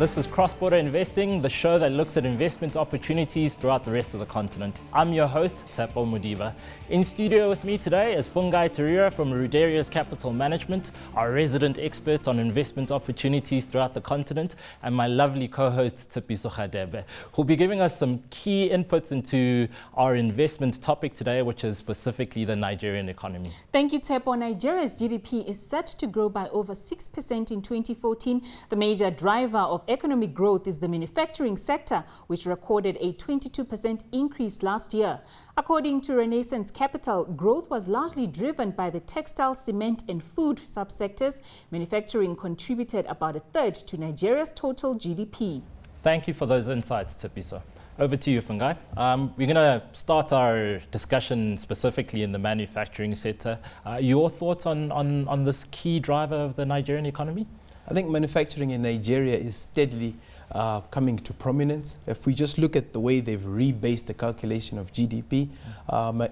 This is Cross-Border Investing, the show that looks at investment opportunities throughout the rest of the continent. I'm your host, Tshepo Modiba. In studio with me today is Fungai Tarirah from Rudiarius Capital Management, our resident expert on investment opportunities throughout the continent, and my lovely co-host, Tshepo Modiba, who'll be giving us some key inputs into our investment topic today, which is specifically the Nigerian economy. Thank you, Tshepo. Nigeria's GDP is set to grow by over 6% in 2014. The major driver of economic growth is the manufacturing sector, which recorded a 22% increase last year. According to Renaissance Capital, growth was largely driven by the textile, cement and food subsectors. Manufacturing contributed about a third to Nigeria's total GDP. Thank you for those insights, Tshepo. Over to you, Fungai. We're going to start our discussion specifically in the manufacturing sector. Your thoughts on this key driver of the Nigerian economy? I think manufacturing in Nigeria is steadily coming to prominence. If we just look at the way they've rebased the calculation of GDP,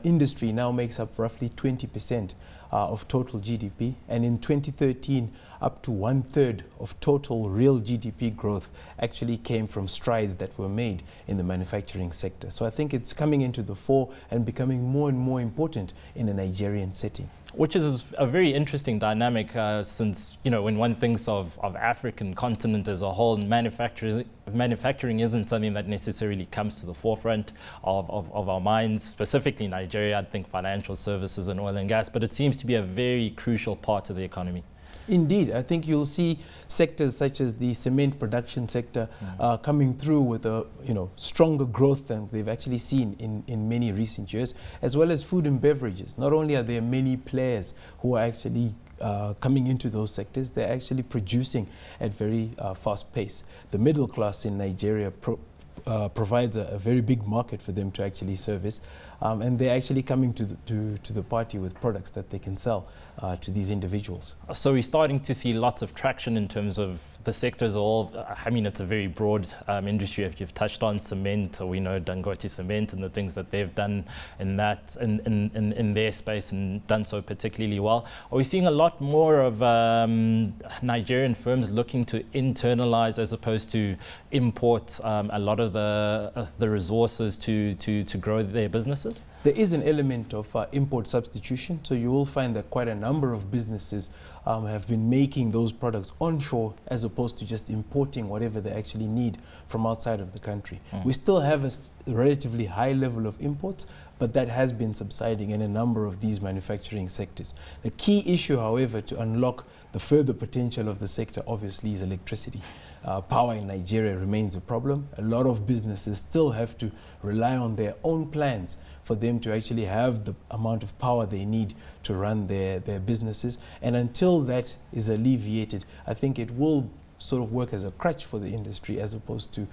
industry now makes up roughly 20% of total GDP, and in 2013 up to 1/3 of total real GDP growth actually came from strides that were made in the manufacturing sector. So I think it's coming into the fore and becoming more and more important in a Nigerian setting. Which is a very interesting dynamic since, you know, when one thinks of African continent as a whole, manufacturing isn't something that necessarily comes to the forefront of our minds, specifically Nigeria. I think financial services and oil and gas, but it seems to be a very crucial part of the economy. Indeed, I think you'll see sectors such as the cement production sector coming through with a stronger growth than they've actually seen in many recent years, as well as food and beverages. Not only are there many players who are actually coming into those sectors, they're actually producing at very fast pace. The middle class in Nigeria provides a very big market for them to actually service, and they're actually coming to the party with products that they can sell to these individuals. So we're starting to see lots of traction in terms of the sectors all. I mean, it's a very broad industry. If you've touched on cement, or we know Dangote Cement and the things that they've done in that in their space and done so particularly well. Are we seeing a lot more of Nigerian firms looking to internalize as opposed to import a lot of the resources to grow their businesses? There is an element of import substitution, so you will find that quite a number of businesses have been making those products onshore as opposed to just importing whatever they actually need from outside of the country. We still have a relatively high level of imports, but that has been subsiding in a number of these manufacturing sectors. The key issue, however, to unlock the further potential of the sector obviously is electricity. Power in Nigeria remains a problem. A lot of businesses still have to rely on their own plans for them to actually have the amount of power they need to run their businesses. And until that is alleviated, I think it will sort of work as a crutch for the industry as opposed to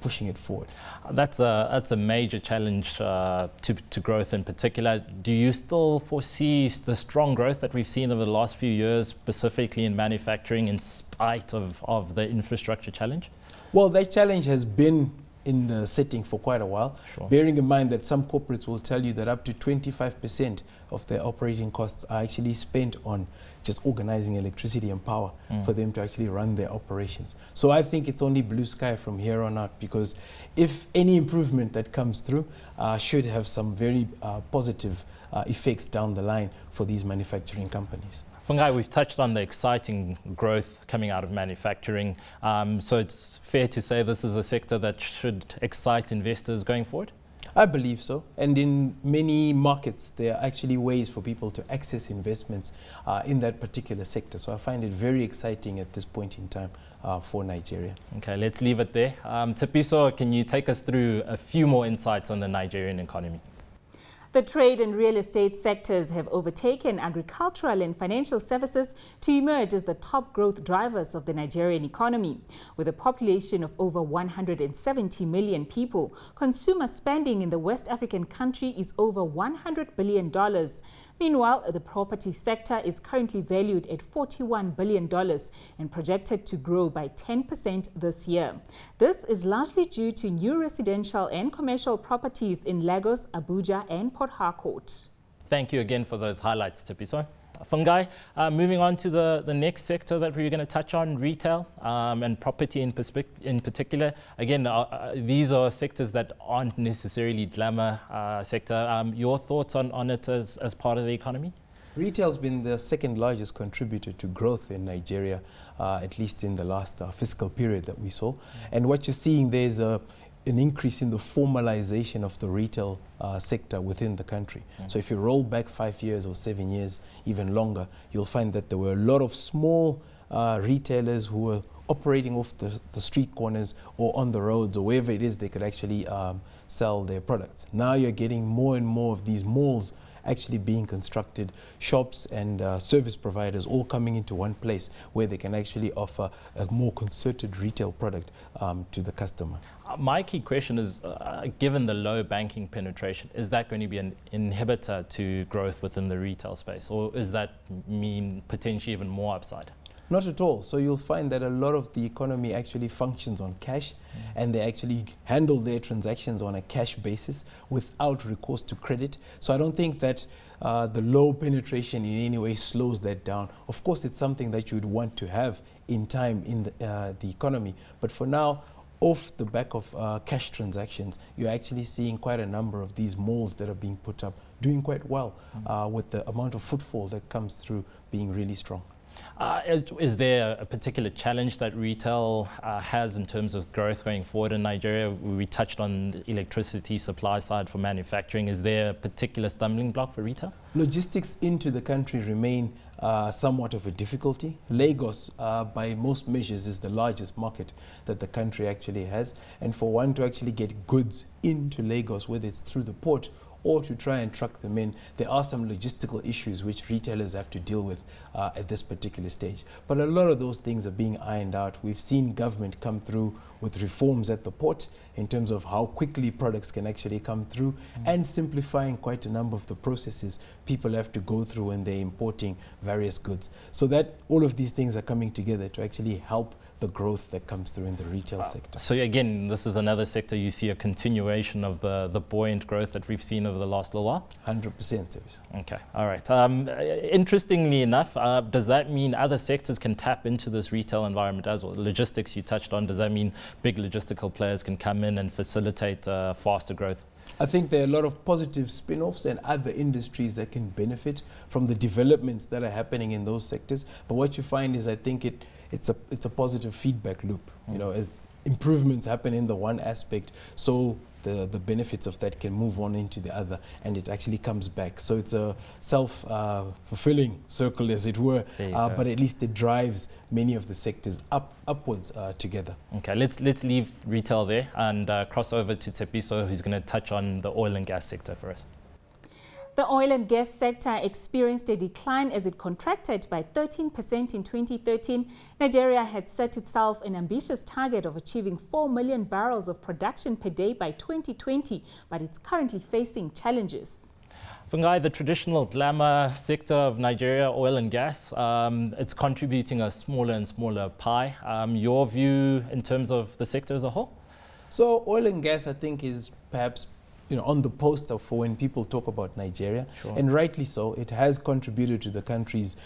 pushing it forward. That's a major challenge to growth in particular. Do you still foresee the strong growth that we've seen over the last few years, specifically in manufacturing, in spite of the infrastructure challenge? Well, that challenge has been in the setting for quite a while, bearing in mind that some corporates will tell you that up to 25% of their operating costs are actually spent on just organizing electricity and power for them to actually run their operations. So I think it's only blue sky from here on out, because if any improvement that comes through should have some very positive effects down the line for these manufacturing companies. Fungai, we've touched on the exciting growth coming out of manufacturing. So it's fair to say this is a sector that should excite investors going forward? I believe so. And in many markets, there are actually ways for people to access investments in that particular sector. So I find it very exciting at this point in time for Nigeria. Okay, let's leave it there. Tshepo, can you take us through a few more insights on the Nigerian economy? The trade and real estate sectors have overtaken agricultural and financial services to emerge as the top growth drivers of the Nigerian economy. With a population of over 170 million people, consumer spending in the West African country is over $100 billion. Meanwhile, the property sector is currently valued at $41 billion and projected to grow by 10% this year. This is largely due to new residential and commercial properties in Lagos, Abuja and Port Harcourt. Thank you again for those highlights, Tshepo. Fungai, moving on to the next sector that we're going to touch on, retail and property in particular. Again, these are sectors that aren't necessarily glamour sector. Your thoughts on it as part of the economy? Retail's been the second largest contributor to growth in Nigeria, at least in the last fiscal period that we saw. And what you're seeing there is an increase in the formalization of the retail sector within the country. So if you roll back 5 years or 7 years, even longer, you'll find that there were a lot of small retailers who were operating off the street corners or on the roads or wherever it is they could actually sell their products. Now you're getting more and more of these malls actually being constructed, shops and service providers all coming into one place where they can actually offer a more concerted retail product to the customer. My key question is, given the low banking penetration, is that going to be an inhibitor to growth within the retail space, or is that mean potentially even more upside? Not at all. So you'll find that a lot of the economy actually functions on cash, and they actually handle their transactions on a cash basis without recourse to credit. So I don't think that the low penetration in any way slows that down. Of course, it's something that you'd want to have in time in the economy. But for now, off the back of cash transactions, you're actually seeing quite a number of these malls that are being put up doing quite well with the amount of footfall that comes through being really strong. Is there a particular challenge that retail has in terms of growth going forward in Nigeria? We touched on the electricity supply side for manufacturing. Is there a particular stumbling block for retail? Logistics into the country remain somewhat of a difficulty. Lagos, by most measures, is the largest market that the country actually has. And for one to actually get goods into Lagos, whether it's through the port or to try and truck them in, there are some logistical issues which retailers have to deal with at this particular stage. But a lot of those things are being ironed out. We've seen government come through with reforms at the port in terms of how quickly products can actually come through and simplifying quite a number of the processes people have to go through when they're importing various goods. So that all of these things are coming together to actually help the growth that comes through in the retail sector. So again, this is another sector you see a continuation of the buoyant growth that we've seen over the last little while? 100%. Okay, all right. Interestingly enough, does that mean other sectors can tap into this retail environment as well? Logistics you touched on, does that mean big logistical players can come in and facilitate faster growth? I think there are a lot of positive spin-offs and other industries that can benefit from the developments that are happening in those sectors. But what you find is, I think it's a positive feedback loop. You know, as improvements happen in the one aspect, so the benefits of that can move on into the other, and it actually comes back. So it's a self-fulfilling circle, as it were, but at least it drives many of the sectors upwards together. Okay, let's leave retail there and cross over to Tshepo, who's going to touch on the oil and gas sector for us. The oil and gas sector experienced a decline as it contracted by 13% in 2013. Nigeria had set itself an ambitious target of achieving 4 million barrels of production per day by 2020, but it's currently facing challenges. Fungai, the traditional glamour sector of Nigeria, oil and gas, it's contributing a smaller and smaller pie. Your view in terms of the sector as a whole? So oil and gas, I think, is perhaps on the poster for when people talk about Nigeria. Sure. And rightly so. It has contributed to the country's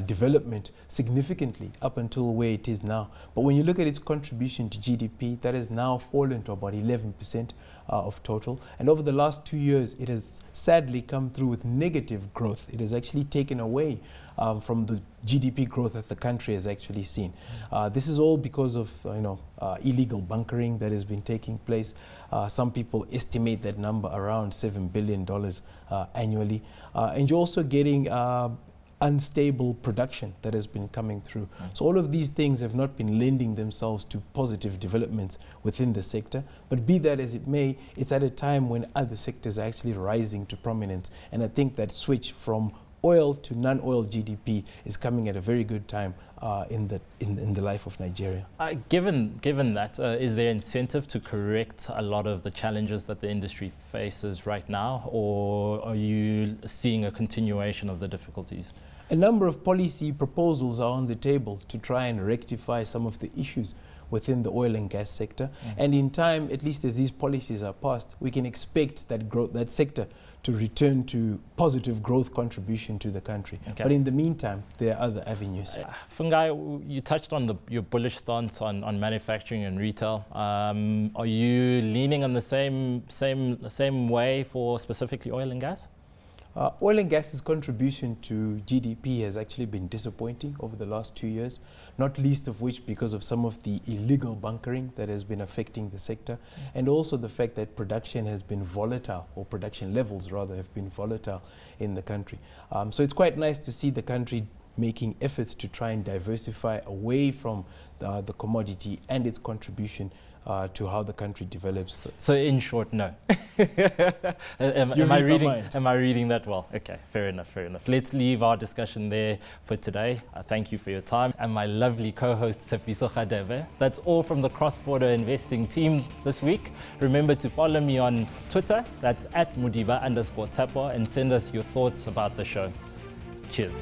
development significantly up until where it is now. But when you look at its contribution to GDP, that has now fallen to about 11% of total. And over the last 2 years, it has sadly come through with negative growth. It has actually taken away from the GDP growth that the country has actually seen. This is all because of illegal bunkering that has been taking place. Some people estimate that number around $7 billion annually. And you're also getting unstable production that has been coming through. So all of these things have not been lending themselves to positive developments within the sector. But be that as it may, it's at a time when other sectors are actually rising to prominence. And I think that switch from oil to non-oil GDP is coming at a very good time in the life of Nigeria. Given that, is there incentive to correct a lot of the challenges that the industry faces right now, or are you seeing a continuation of the difficulties? A number of policy proposals are on the table to try and rectify some of the issues within the oil and gas sector. And in time, at least as these policies are passed, we can expect that growth, that sector to return to positive growth contribution to the country. Okay. But in the meantime, there are other avenues. Fungai, you touched on your bullish stance on manufacturing and retail. Are you leaning on the same way for specifically oil and gas? Oil and gas's contribution to GDP has actually been disappointing over the last 2 years, not least of which because of some of the illegal bunkering that has been affecting the sector, and also the fact that production has been volatile, or production levels rather have been volatile in the country. So it's quite nice to see the country making efforts to try and diversify away from the commodity and its contribution to how the country develops. So in short, no. am I reading that well? Okay, fair enough. Let's leave our discussion there for today. Thank you for your time. And my lovely co-host, Tshepo Modiba. That's all from the Cross-Border Investing team this week. Remember to follow me on Twitter. That's @Modiba_Tshepo, and send us your thoughts about the show. Cheers.